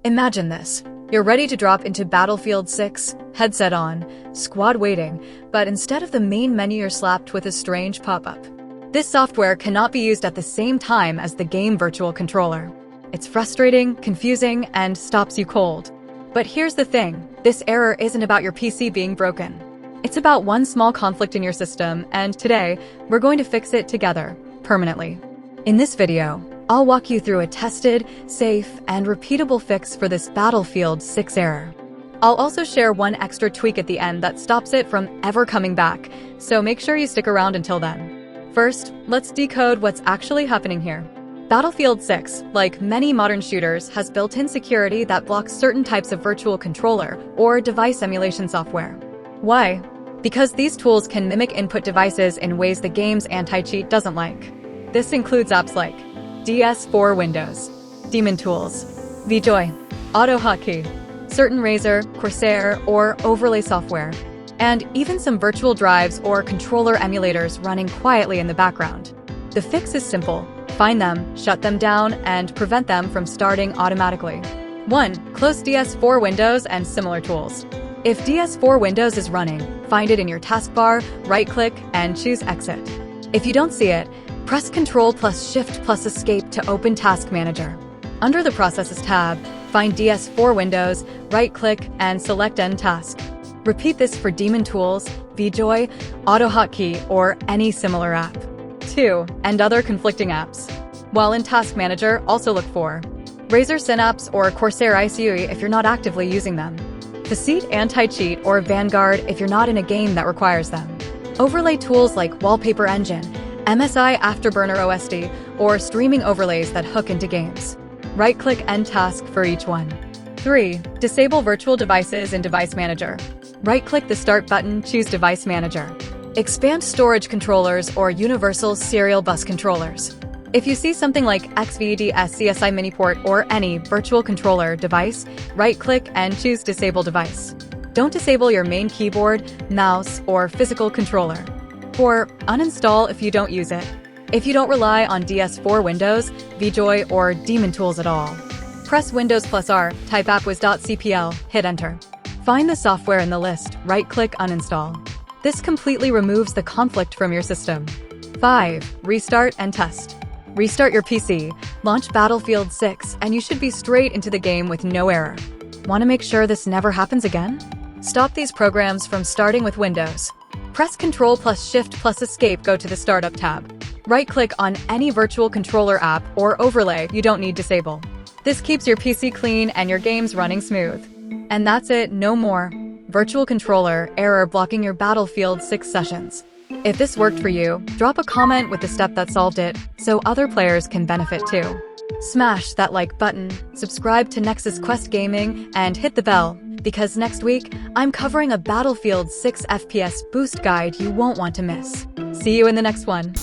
Imagine this. You're ready to drop into Battlefield 6, headset on, squad waiting, but instead of the main menu you're slapped with a strange pop-up. This software cannot be used at the same time as the game virtual controller. It's frustrating, confusing, and stops you cold. But here's the thing, this error isn't about your PC being broken. It's about one small conflict in your system, and today, we're going to fix it together, permanently. In this video, I'll walk you through a tested, safe, and repeatable fix for this Battlefield 6 error. I'll also share one extra tweak at the end that stops it from ever coming back, so make sure you stick around until then. First, let's decode what's actually happening here. Battlefield 6, like many modern shooters, has built-in security that blocks certain types of virtual controller or device emulation software. Why? Because these tools can mimic input devices in ways the game's anti-cheat doesn't like. This includes apps like DS4 Windows, daemon tools, vJoy, auto hotkey, certain Razer, Corsair, or overlay software, and even some virtual drives or controller emulators running quietly in the background. The fix is simple. Find them, shut them down, and prevent them from starting automatically. 1. Close DS4 Windows and similar tools. If DS4 Windows is running, find it in your taskbar, right-click, and choose Exit. If you don't see it, press Ctrl plus Shift plus Escape to open Task Manager. Under the Processes tab, find DS4 Windows, right-click, and select End Task. Repeat this for daemon tools, vJoy, auto hotkey, or any similar app. 2. End other conflicting apps. While in Task Manager, also look for Razer Synapse or Corsair ICUE if you're not actively using them, Faceit Anti-Cheat or Vanguard if you're not in a game that requires them, overlay tools like Wallpaper Engine, MSI Afterburner OSD, or streaming overlays that hook into games. Right-click End Task for each one. 3. Disable virtual devices in Device Manager. Right-click the Start button, choose Device Manager. Expand storage controllers or universal serial bus controllers. If you see something like XVDS CSI Miniport or any virtual controller device, right-click and choose Disable Device. Don't disable your main keyboard, mouse, or physical controller. 4. Uninstall if you don't use it. If you don't rely on DS4 Windows, vJoy, or daemon tools at all, press Windows plus R, type appwiz.cpl, hit Enter. Find the software in the list, right-click Uninstall. This completely removes the conflict from your system. 5. Restart and test. Restart your PC, launch Battlefield 6, and you should be straight into the game with no error. Want to make sure this never happens again? Stop these programs from starting with Windows. Press Ctrl plus Shift plus Escape, go to the Startup tab. Right-click on any virtual controller app or overlay you don't need disable. This keeps your PC clean and your games running smooth. And that's it, no more virtual controller error blocking your Battlefield 6 sessions. If this worked for you, drop a comment with the step that solved it, so other players can benefit too. Smash that like button, subscribe to Nexus Quest Gaming, and hit the bell, because next week, I'm covering a Battlefield 6 FPS boost guide you won't want to miss. See you in the next one.